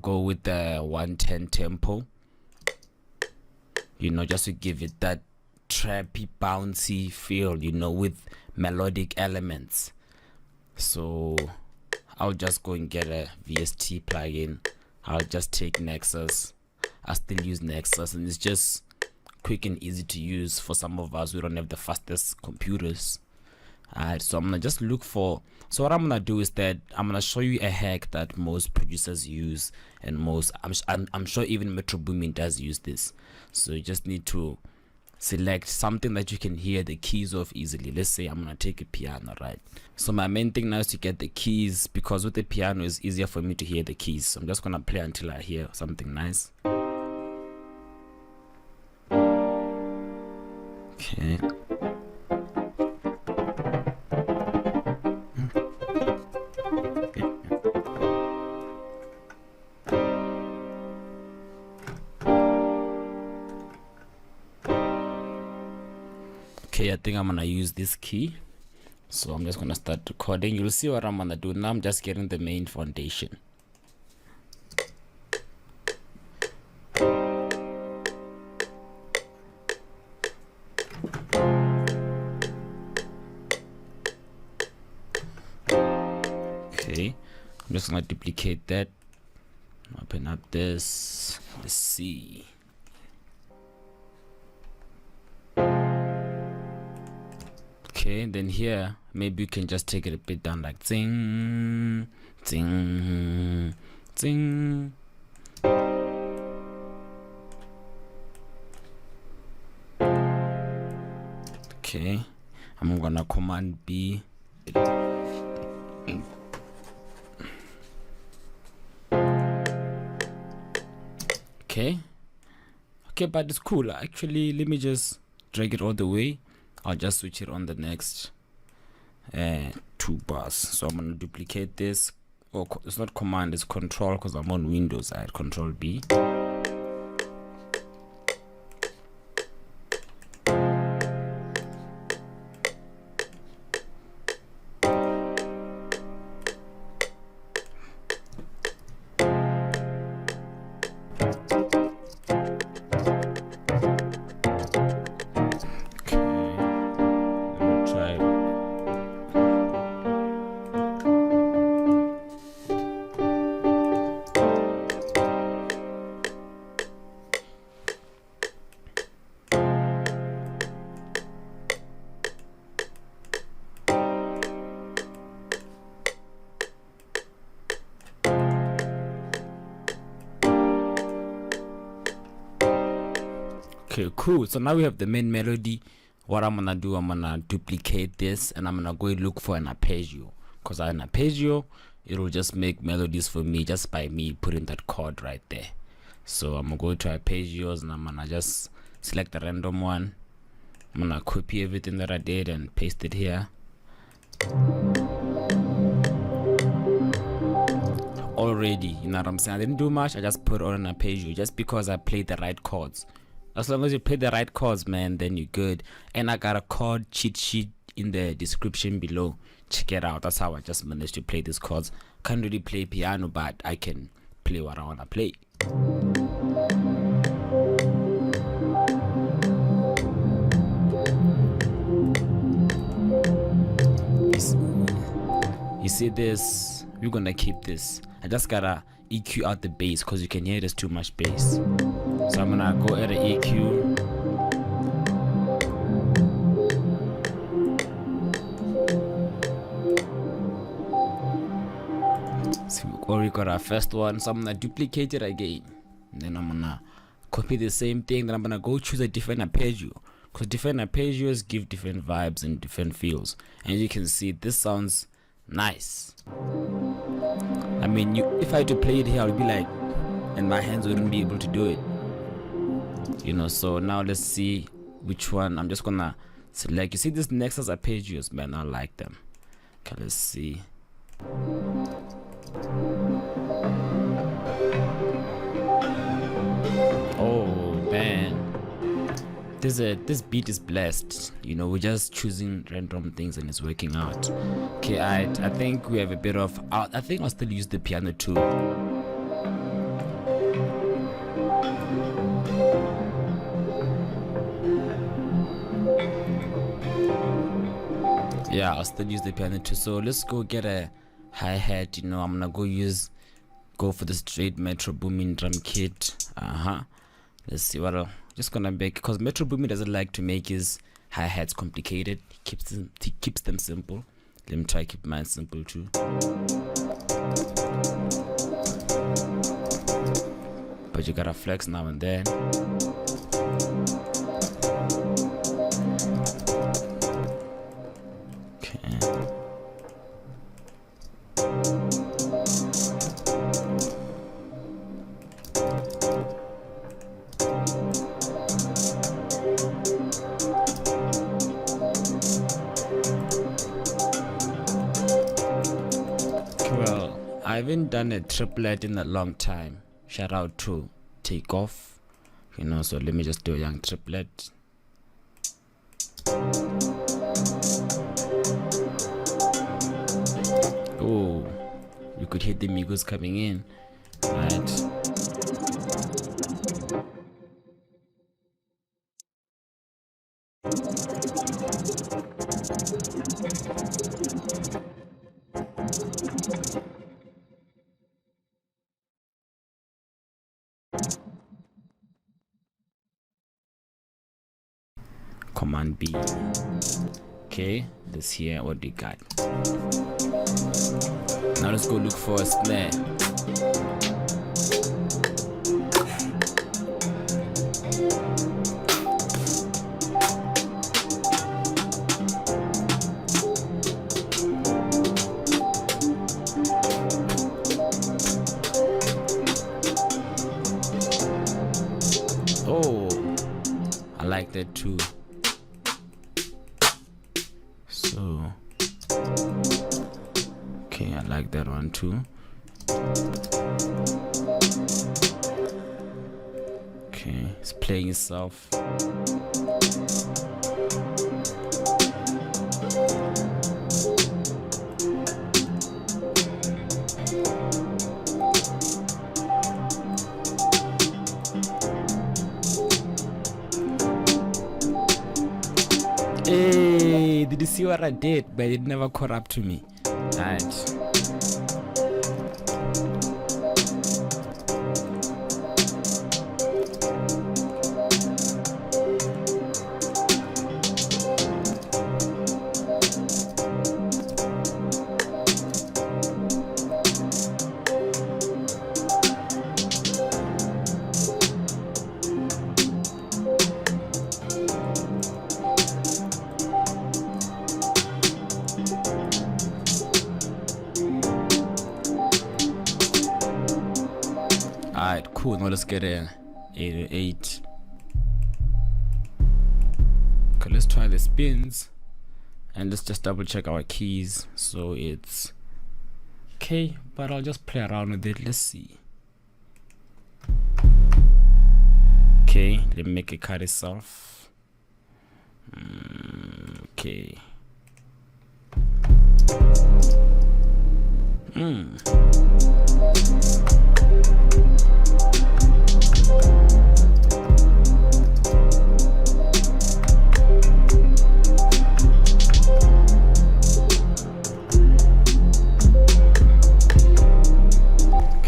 go with the 110 tempo, you know, just to give it that trappy, bouncy feel, you know, with melodic elements. So I'll just go and get a VST plugin. I'll just take Nexus. I still use Nexus, and it's just quick and easy to use for some of us. We don't have the fastest computers. Alright, so I'm gonna just look for, so what I'm gonna do is that I'm gonna show you a hack that most producers use, and I'm sure even Metro Boomin does use this. So you just need to select something that you can hear the keys of easily. Let's say I'm gonna take a piano, right? So my main thing now is to get the keys, because with the piano it's easier for me to hear the keys. So I'm just gonna play until I hear something nice. Okay. Okay, I think I'm gonna use this key. So I'm just gonna start recording. You'll see what I'm gonna do now. I'm just getting the main foundation. Okay, I'm just gonna duplicate that. Open up this. Let's see. Okay, and then here maybe you can just take it a bit down, like zing, zing, zing. Okay, I'm gonna Command B. Okay, but it's cool. Actually, let me just drag it all the way. I'll just switch it on the next 2 bars. So I'm gonna duplicate this. Oh, it's not Command, it's Control, because I'm on Windows. I had Control B. Okay, cool. So now we have the main melody. What I'm gonna do, I'm gonna duplicate this, and I'm gonna go and look for an arpeggio, because an arpeggio, it'll just make melodies for me just by me putting that chord right there. So I'm gonna go to arpeggios, and I'm gonna just select a random one. I'm gonna copy everything that I did and paste it here. Already, you know what I'm saying? I didn't do much. I just put on an arpeggio just because I played the right chords. As long as you play the right chords, man, then you're good. And I got a chord cheat sheet in the description below. Check it out. That's how I just managed to play these chords. Can't really play piano, but I can play what I wanna play. You see this? We're gonna keep this. I just gotta EQ out the bass, because you can hear there's too much bass. So I'm gonna go at an EQ. So we already got our first one. So I'm gonna duplicate it again. And then I'm gonna copy the same thing. Then I'm gonna go choose a different arpeggio, because different arpeggios give different vibes and different feels. And you can see this sounds nice. I mean, if I had to play it here, I would be like, and my hands wouldn't be able to do it. You know, so now let's see which one. I'm just gonna select. You see this Nexus arpeggios, man, I like them. Okay, let's see. Oh man, this beat is blessed. You know, we're just choosing random things and it's working out. Okay, I think we have a bit of I think I'll still use the piano too. yeah, I'll still use the piano too. So let's go get a hi-hat. You know, I'm gonna go for the straight Metro Boomin drum kit. Let's see what I'll just gonna make, because Metro Boomin doesn't like to make his hi-hats complicated. He keeps them simple. Let me try keep mine simple too. But you gotta flex now and then. I haven't done a triplet in a long time. Shout out to Takeoff, you know, so let me just do a young triplet. Oh, you could hear the Migos coming in, right? Command B. Okay, let's hear what we got. Now let's go look for a snare. Oh, I like that too. So, okay, I like that one too. Okay, it's playing itself. Hey, did you see what I did? But it never caught up to me. Alright. Alright, cool. Now let's get a 808. Okay, let's try the spins and let's just double check our keys. So it's okay, but I'll just play around with it. Let's see. Okay, let me make it cut itself. Okay.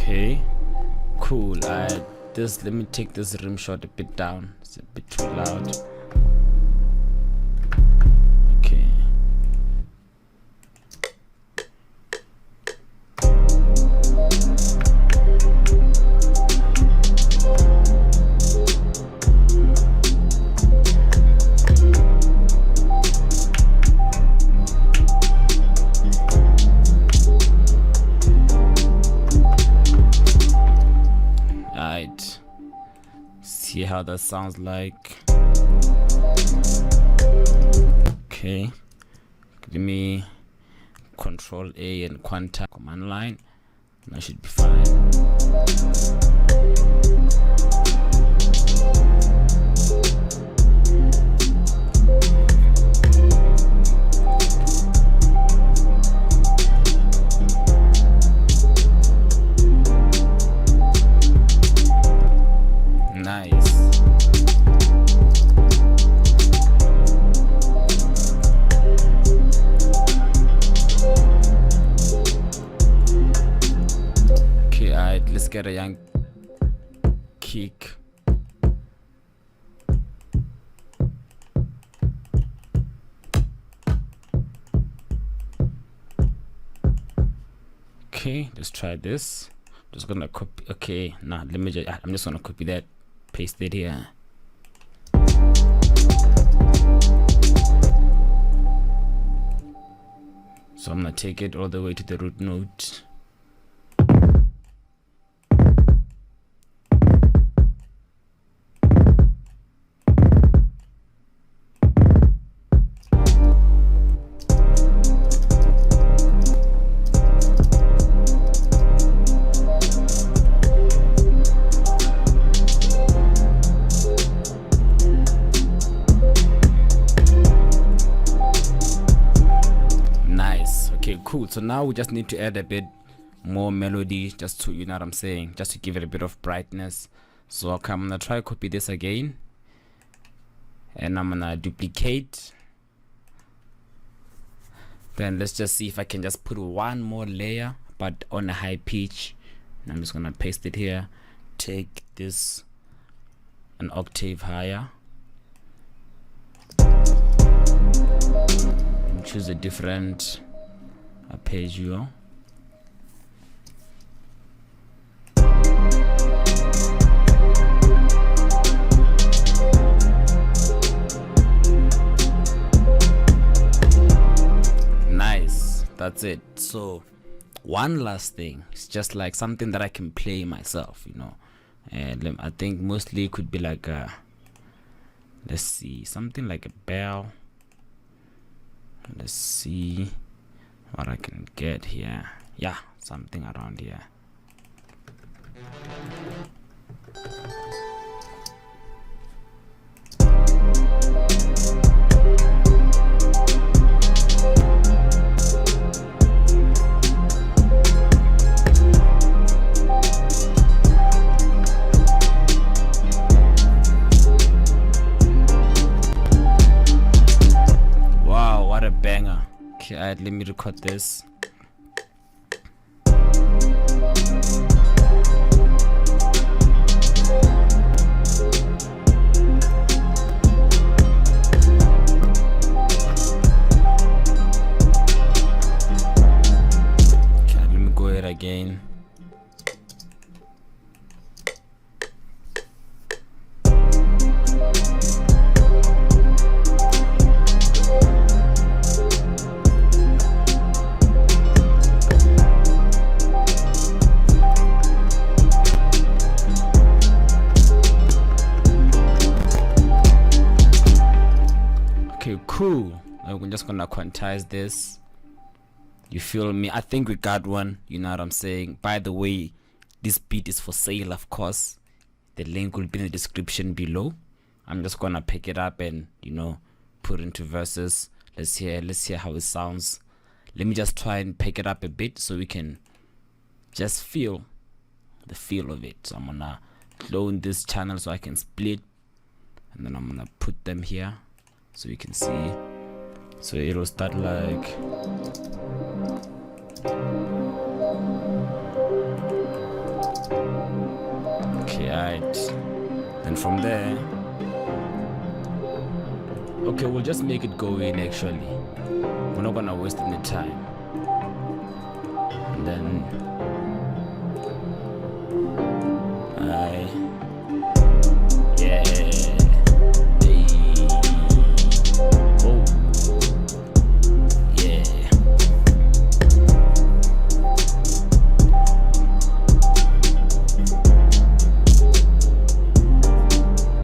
Okay, cool. Let me take this rim shot a bit down. It's a bit too loud. Okay. See how that sounds like. Okay, let me Control A and Quanta command line. That should be fine. Nice. get a young kick. Okay, let's try this. Just gonna copy. Okay, now let me I'm just gonna copy that, paste it here. So I'm gonna take it all the way to the root note. Cool. So now we just need to add a bit more melody, just to, you know what I'm saying, just to give it a bit of brightness. So okay, I'm gonna try to copy this again, and I'm gonna duplicate. Then let's just see if I can just put one more layer, but on a high pitch. And I'm just gonna paste it here. Take this an octave higher, and choose a different arpeggio. Nice, that's it. So one last thing, it's just like something that I can play myself, you know, and I think mostly it could be like a, let's see, something like a bell. Let's see what I can get here. Yeah, something around here. Wow, what a banger. Okay, alright, let me record this. Again. Okay, cool. I'm just gonna quantize this. You feel me? I think we got one. You know what I'm saying? By the way, this beat is for sale, of course. The link will be in the description below. I'm just gonna pick it up and, you know, put into verses. Let's hear how it sounds. Let me just try and pick it up a bit so we can just feel the feel of it. So I'm gonna clone this channel so I can split, and then I'm gonna put them here so you can see. So it'll start like, okay, alright. Then from there, okay, we'll just make it go in actually. We're not gonna waste any time. And then